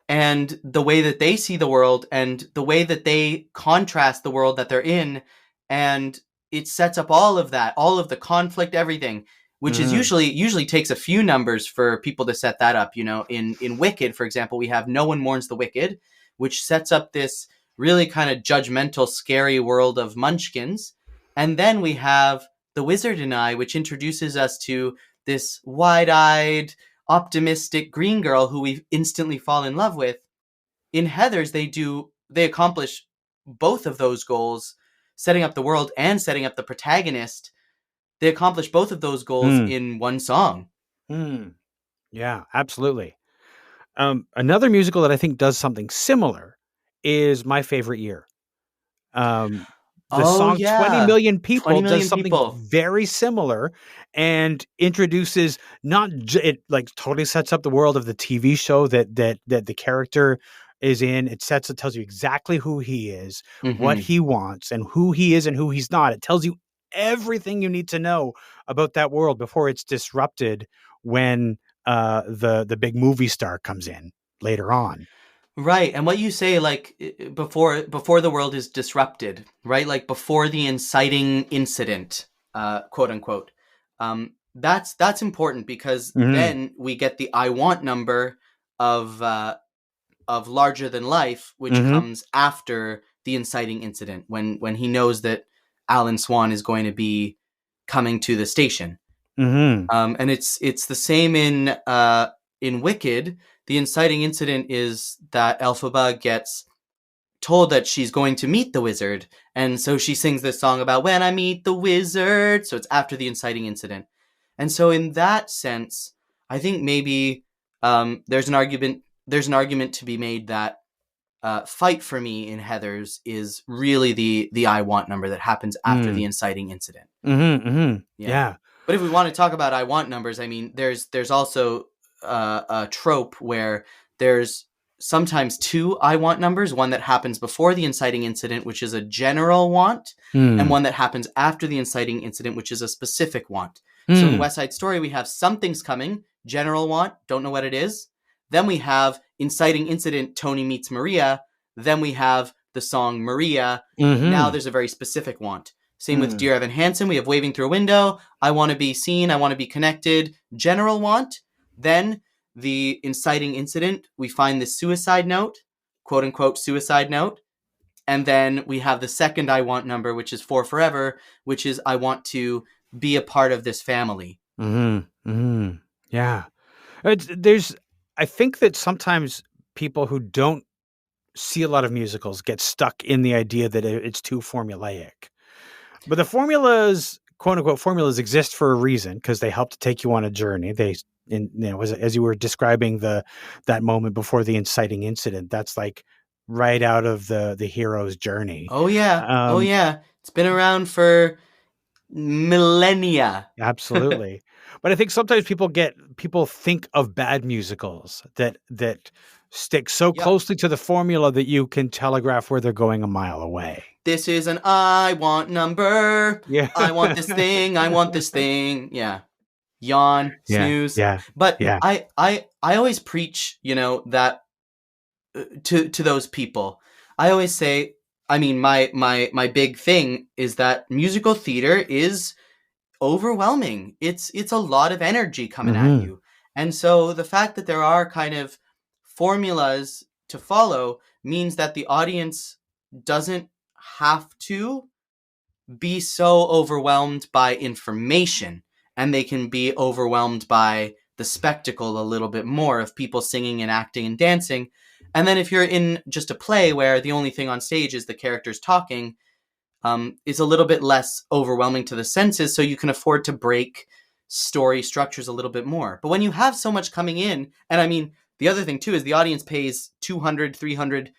S2: and the way that they see the world and the way that they contrast the world that they're in. And it sets up all of that, all of the conflict, everything, which is usually takes a few numbers for people to set that up. You know, in Wicked, for example, we have No One Mourns the Wicked, which sets up this really kind of judgmental, scary world of munchkins. And then we have The Wizard and I, which introduces us to this wide-eyed, optimistic green girl who we instantly fall in love with. In Heathers, they accomplish both of those goals, setting up the world and setting up the protagonist. They accomplish both of those goals in one song.
S1: Yeah, absolutely. Another musical that I think does something similar is My Favorite Year. The song 20 Million People
S2: 20 Million
S1: does something
S2: People.
S1: very similar and introduces it like totally sets up the world of the TV show that the character is in. It tells you exactly who he is, what he wants, and who he is and who he's not. It tells you everything you need to know about that world before it's disrupted when the big movie star comes in later on.
S2: Right. And what you say, like, before the world is disrupted, right? Like before the inciting incident, quote unquote. That's important, because then we get the I Want number of Larger Than Life, which comes after the inciting incident, when he knows that Alan Swan is going to be coming to the station. And it's the same in Wicked. The inciting incident is that Elphaba gets told that she's going to meet the wizard, and so she sings this song about when I meet the wizard. So it's after the inciting incident. And so in that sense, I think maybe there's an argument to be made that Fight for Me in Heathers is really the I Want number that happens after the inciting incident.
S1: Yeah.
S2: But if we want to talk about I Want numbers, I mean, there's also a trope where there's sometimes two I Want numbers, one that happens before the inciting incident, which is a general want, and one that happens after the inciting incident, which is a specific want. So in West Side Story, we have Something's Coming, general want, don't know what it is. Then we have inciting incident, Tony meets Maria. Then we have the song Maria. Now there's a very specific want. Same with Dear Evan Hansen. We have Waving Through a Window. I Want to Be Seen. I Want to Be Connected. General Want. Then the inciting incident. We find the suicide note, quote unquote suicide note. And then we have the second I Want number, which is For Forever, which is I want to be a part of this family.
S1: Yeah. I think that sometimes people who don't see a lot of musicals get stuck in the idea that it's too formulaic. But the formulas, quote unquote formulas, exist for a reason because they help to take you on a journey. As you were describing that moment before the inciting incident, that's like right out of the hero's journey.
S2: Oh yeah. It's been around for millennia.
S1: Absolutely. But I think sometimes people think of bad musicals that stick so closely to the formula that you can telegraph where they're going a mile away.
S2: This is an I want number.
S1: Yeah.
S2: I want this thing. I want this thing. Yeah. Yawn, snooze.
S1: Yeah.
S2: But
S1: yeah.
S2: I always preach, that to those people. I always say, I mean, my big thing is that musical theater is overwhelming. It's a lot of energy coming at you. And so the fact that there are kind of formulas to follow means that the audience doesn't have to be so overwhelmed by information, and they can be overwhelmed by the spectacle a little bit more of people singing and acting and dancing. And then if you're in just a play where the only thing on stage is the characters talking, is a little bit less overwhelming to the senses, so you can afford to break story structures a little bit more. But when you have so much coming in, and I mean, the other thing too is the audience pays $200, $300,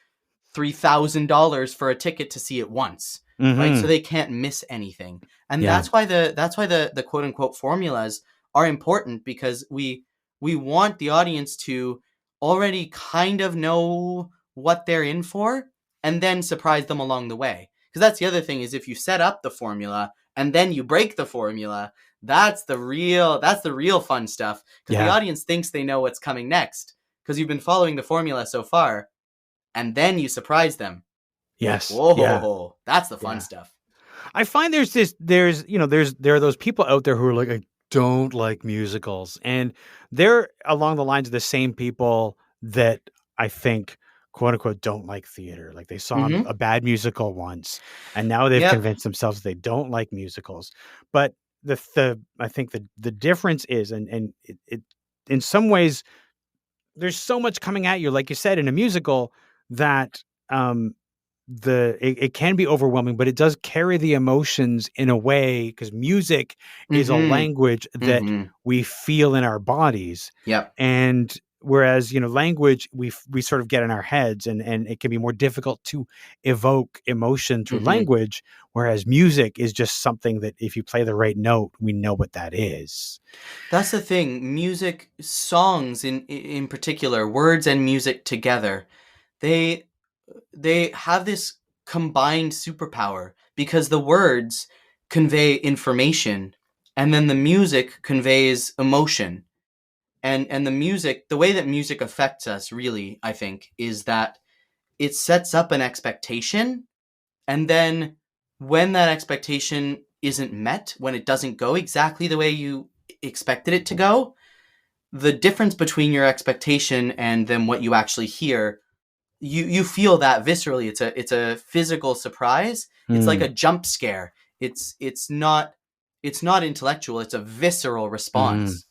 S2: $3,000 for a ticket to see it once, right? So they can't miss anything, and that's why the quote unquote formulas are important, because we want the audience to already kind of know what they're in for, and then surprise them along the way. Because that's the other thing, is if you set up the formula and then you break the formula, that's the real fun stuff. Because the audience thinks they know what's coming next, because you've been following the formula so far, and then you surprise them.
S1: Yes.
S2: Whoa, that's the fun stuff.
S1: I find there are those people out there who are like, I don't like musicals, and they're along the lines of the same people that I think, quote unquote, don't like theater. Like they saw a bad musical once, and now they've convinced themselves they don't like musicals. But I think the difference is, and it in some ways, there's so much coming at you, like you said, in a musical, that it can be overwhelming, but it does carry the emotions in a way, because music is a language that we feel in our bodies.
S2: Yep.
S1: And whereas, language we sort of get in our heads, and it can be more difficult to evoke emotion through language, whereas music is just something that if you play the right note, we know what that is.
S2: That's the thing. Music, songs in particular, words and music together, they have this combined superpower, because the words convey information, and then the music conveys emotion. And the music, the way that music affects us, really, I think, is that it sets up an expectation, and then when that expectation isn't met, when it doesn't go exactly the way you expected it to go, the difference between your expectation and then what you actually hear, you feel that viscerally. It's a physical surprise. It's like a jump scare. It's not intellectual. It's a visceral response.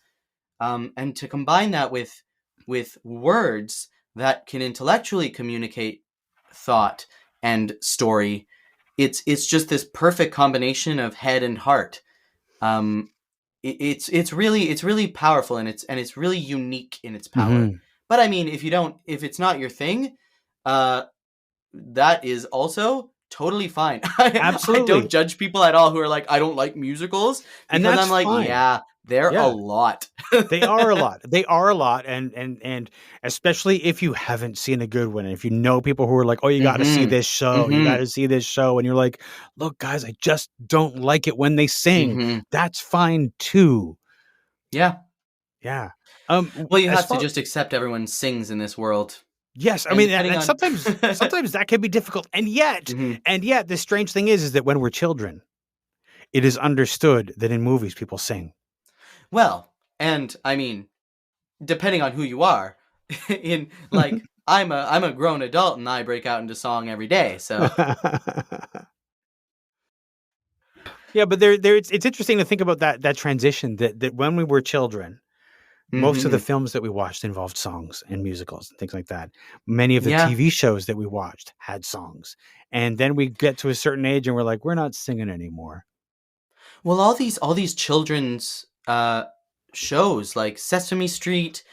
S2: And to combine that with words that can intellectually communicate thought and story, it's just this perfect combination of head and heart. It's really powerful, and it's really unique in its power. But I mean, if it's not your thing, that is also totally fine.
S1: Absolutely.
S2: I don't judge people at all who are like, I don't like musicals, because
S1: And that's
S2: I'm like,
S1: fine.
S2: they're a lot.
S1: They are a lot. They are a lot. And especially if you haven't seen a good one, and if you know people who are like, oh, you got to see this show, you got to see this show. And you're like, look, guys, I just don't like it when they sing. That's fine too.
S2: Yeah.
S1: Yeah.
S2: Well, you have to just accept everyone sings in this world.
S1: Yes. I mean, and sometimes that can be difficult. And yet the strange thing is that when we're children, it is understood that in movies people sing.
S2: Well, and I mean, depending on who you are, in like I'm a grown adult and I break out into song every day. So
S1: Yeah, but it's interesting to think about that transition that when we were children, most of the
S2: hmm
S1: films that we watched involved songs and musicals and things like that. Many of the
S2: yeah.
S1: TV shows that we watched had songs. And then we get to a certain age and we're like, we're not singing anymore.
S2: Well, all these children's shows like Sesame Street,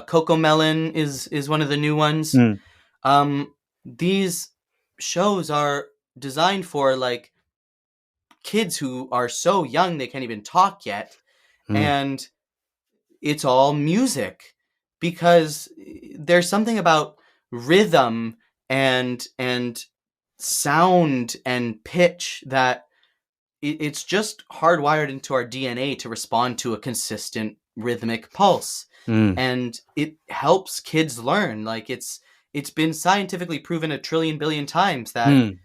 S2: Coco Melon is one of the new ones.
S1: Mm,
S2: These shows are designed for like kids who are so young they can't even talk yet,
S1: mm,
S2: and it's all music because there's something about rhythm and sound and pitch that it's just hardwired into our DNA to respond to a consistent rhythmic pulse.
S1: mm,
S2: And it helps kids learn. Like it's been scientifically proven a trillion billion times that,
S1: mm.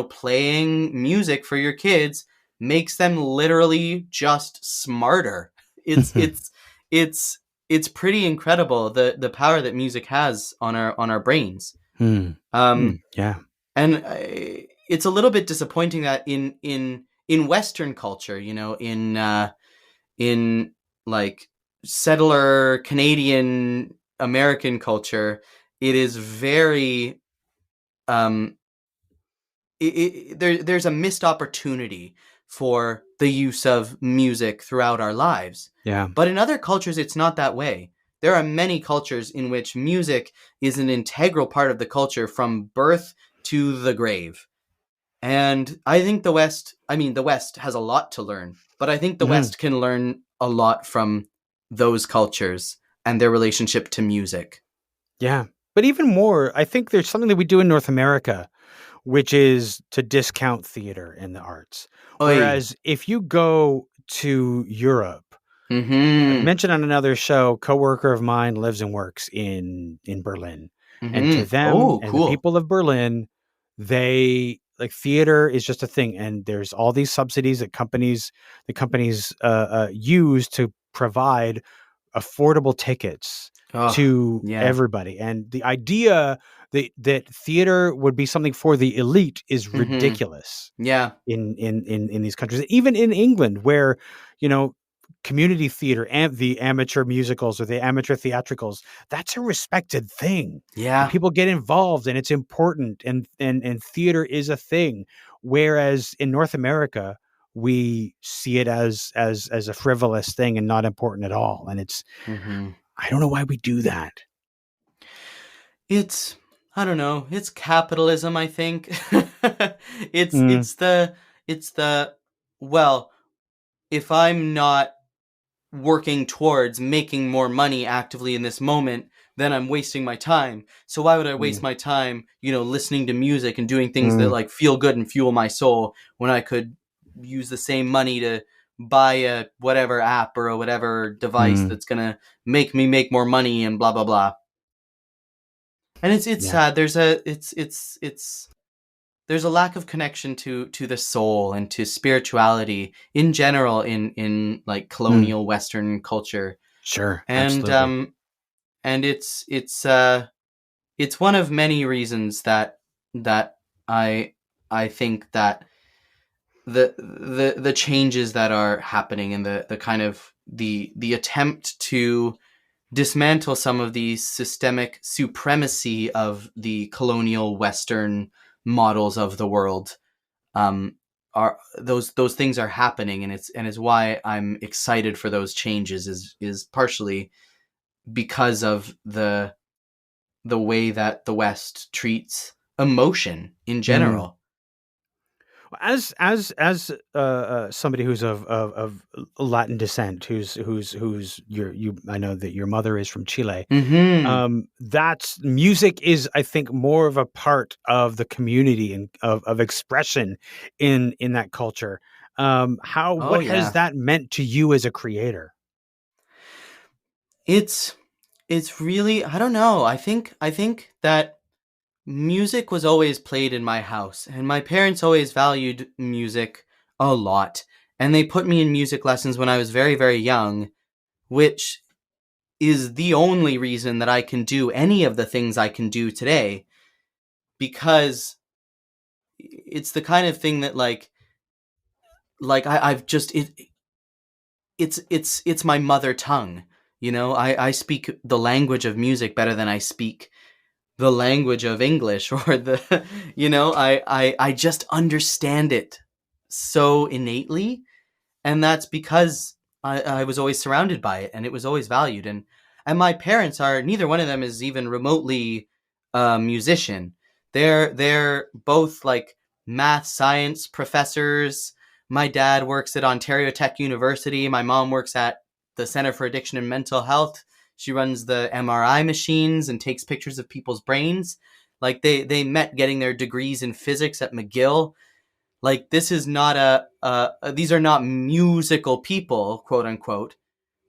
S2: playing music for your kids makes them literally just smarter. It's it's it's it's pretty incredible the power that music has on our brains.
S1: Mm,
S2: Um
S1: mm, yeah.
S2: and it's a little bit disappointing that in Western culture, in like settler Canadian American culture, it is very um, there's a missed opportunity for the use of music throughout our lives.
S1: Yeah.
S2: But in other cultures, it's not that way. There are many cultures in which music is an integral part of the culture from birth to the grave. And I think the West has a lot to learn, but I think the
S1: Mhm.
S2: West can learn a lot from those cultures and their relationship to music.
S1: Yeah. But even more, I think there's something that we do in North America, which is to discount theater and the arts.
S2: Oi.
S1: Whereas if you go to Europe, I've
S2: Mm-hmm.
S1: mentioned on another show, coworker of mine lives and works in Berlin. And to
S2: Mm-hmm.
S1: them
S2: Oh,
S1: and the
S2: cool.
S1: people of Berlin, they like theater is just a thing. And there's all these subsidies that the companies use to provide affordable tickets
S2: Oh,
S1: to
S2: yeah.
S1: everybody. And the idea that theater would be something for the elite is
S2: Mm-hmm.
S1: ridiculous
S2: Yeah.
S1: in these countries, even in England, where you know community theater and the amateur musicals or the amateur theatricals, that's a respected thing, and
S2: Yeah.
S1: people get involved, and it's important, and theater is a thing. Whereas in North America, we see it as a frivolous thing and not important at all, and it's
S2: Mm-hmm.
S1: I don't know why we do that.
S2: It's I don't know. It's capitalism, I think. it's
S1: Mm,
S2: it's the it's the well, if I'm not working towards making more money actively in this moment, then I'm wasting my time. So why would I waste
S1: mm,
S2: my time, listening to music and doing things that
S1: mm,
S2: like feel good and fuel my soul when I could use the same money to buy a whatever app or a whatever device
S1: mm,
S2: that's going to make me make more money and blah blah blah. And it's
S1: yeah.
S2: sad. There's a lack of connection to the soul and to spirituality in general in like
S1: Mm,
S2: colonial Western culture.
S1: sure,
S2: And
S1: absolutely.
S2: it's one of many reasons that I I think that the changes that are happening and the kind of the attempt to dismantle some of the systemic supremacy of the colonial Western models of the world um, are those things are happening, and it's why I'm excited for those changes is partially because of the way that the West treats emotion in
S1: Mm.
S2: general.
S1: As somebody who's of Latin descent, who's you I know that your mother is from Chile.
S2: Mm-hmm.
S1: That's music is, I think, more of a part of the community and of expression in that culture. How
S2: Oh
S1: what has
S2: yeah.
S1: that meant to you as a creator?
S2: It's really I don't know. I think that music was always played in my house, and my parents always valued music a lot. And they put me in music lessons when I was very, very young, which is the only reason that I can do any of the things I can do today, because it's the kind of thing that I've just it's my mother tongue. I speak the language of music better than I speak the language of English, or I just understand it so innately. And that's because I was always surrounded by it, and it was always valued. And my parents are, neither one of them is even remotely a musician. They're both like math science professors. My dad works at Ontario Tech University. My mom works at the Center for Addiction and Mental Health. She runs the MRI machines and takes pictures of people's brains. Like they met getting their degrees in physics at McGill. Like, this is not these are not musical people, quote unquote,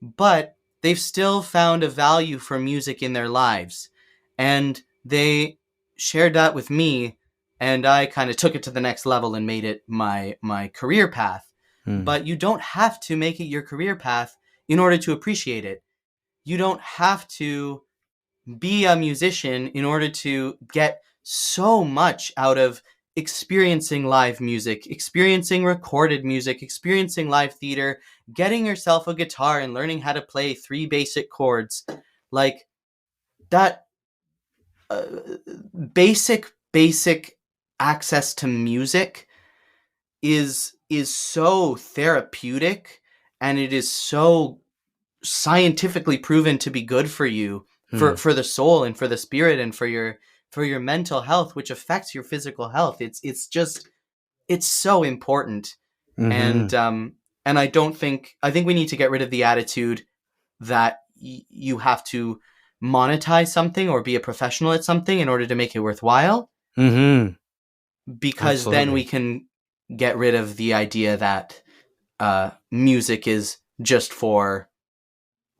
S2: but they've still found a value for music in their lives. And they shared that with me, and I kind of took it to the next level and made it my career path. But you don't have to make it your career path in order to appreciate it. You don't have to be a musician in order to get so much out of experiencing live music, experiencing recorded music, experiencing live theater, getting yourself a guitar and learning how to play 3 basic chords. Like that uh, basic access to music is so therapeutic, and it is so scientifically proven to be good for you, for the soul and for the spirit and for your mental health, which affects your physical health. It's so important.
S1: Mm-hmm.
S2: And I think we need to get rid of the attitude that you have to monetize something or be a professional at something in order to make it worthwhile,
S1: Mm-hmm.
S2: because then we
S1: Absolutely.
S2: can get rid of the idea that music is just for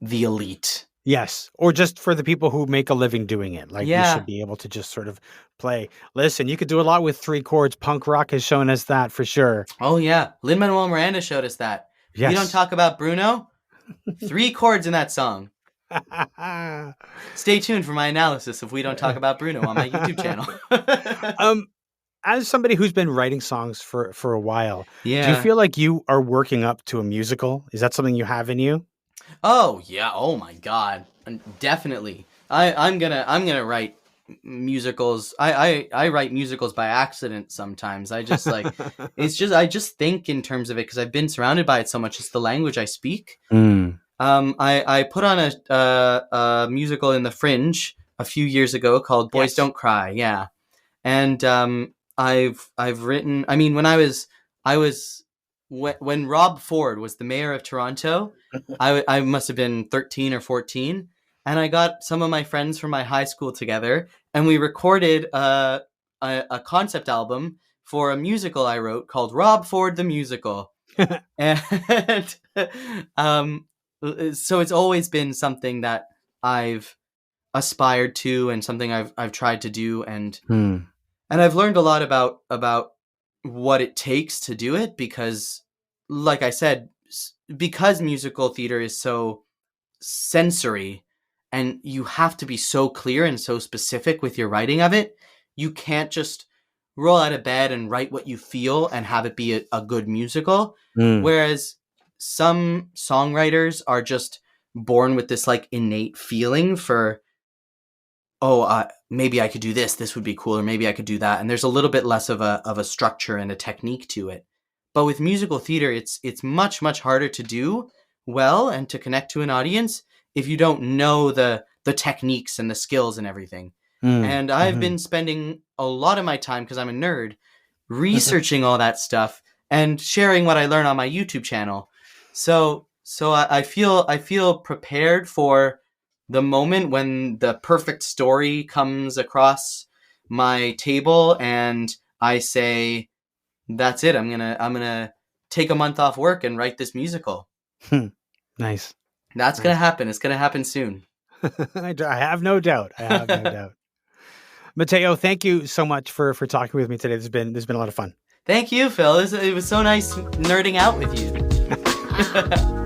S2: the elite.
S1: Yes, or just for the people who make a living doing it. Like, you should
S2: Yeah.
S1: be able to just sort of play. Listen, you could do a lot with 3 chords. Punk rock has shown us that for sure.
S2: Oh yeah. Lin-Manuel Miranda showed us that. We don't
S1: Yes.
S2: talk about Bruno. 3 chords in that song. Stay tuned for my analysis of We Don't Talk About Bruno on my YouTube channel.
S1: um, as somebody who's been writing songs for a while, do you
S2: Yeah.
S1: feel like you are working up to a musical? Is that something you have in you?
S2: Oh yeah. Oh my God. Definitely. I'm gonna write musicals. I write musicals by accident sometimes. I just I just think in terms of it because I've been surrounded by it so much. It's the language I speak.
S1: Mm.
S2: I put on a musical in the Fringe a few years ago called Boys
S1: Yes.
S2: Don't Cry. Yeah. And I've written. I mean, I was when Rob Ford was the mayor of Toronto, I must have been 13 or 14, and I got some of my friends from my high school together, and we recorded a concept album for a musical I wrote called Rob Ford the Musical, and um, so it's always been something that I've aspired to and something I've tried to do,
S1: Hmm.
S2: and I've learned a lot about what it takes to do it, because like I said, because musical theater is so sensory and you have to be so clear and so specific with your writing of it, you can't just roll out of bed and write what you feel and have it be a good musical.
S1: Mm.
S2: Whereas some songwriters are just born with this like innate feeling for, oh, maybe I could do this. This would be cool, or maybe I could do that. And there's a little bit less of a structure and a technique to it. But with musical theater, it's much harder to do well and to connect to an audience if you don't know the techniques and the skills and everything.
S1: Mm.
S2: And I've
S1: Mm-hmm.
S2: been spending a lot of my time, because I'm a nerd, researching all that stuff and sharing what I learn on my YouTube channel. So I feel prepared for the moment when the perfect story comes across my table and I say, that's it. I'm gonna take a month off work and write this musical.
S1: Nice.
S2: That's gonna
S1: Nice.
S2: happen. It's gonna happen soon.
S1: I have no doubt. I have no doubt. Mateo, thank you so much for talking with me today. This has been a lot of fun.
S2: Thank you, Phil. It was so nice nerding out with you.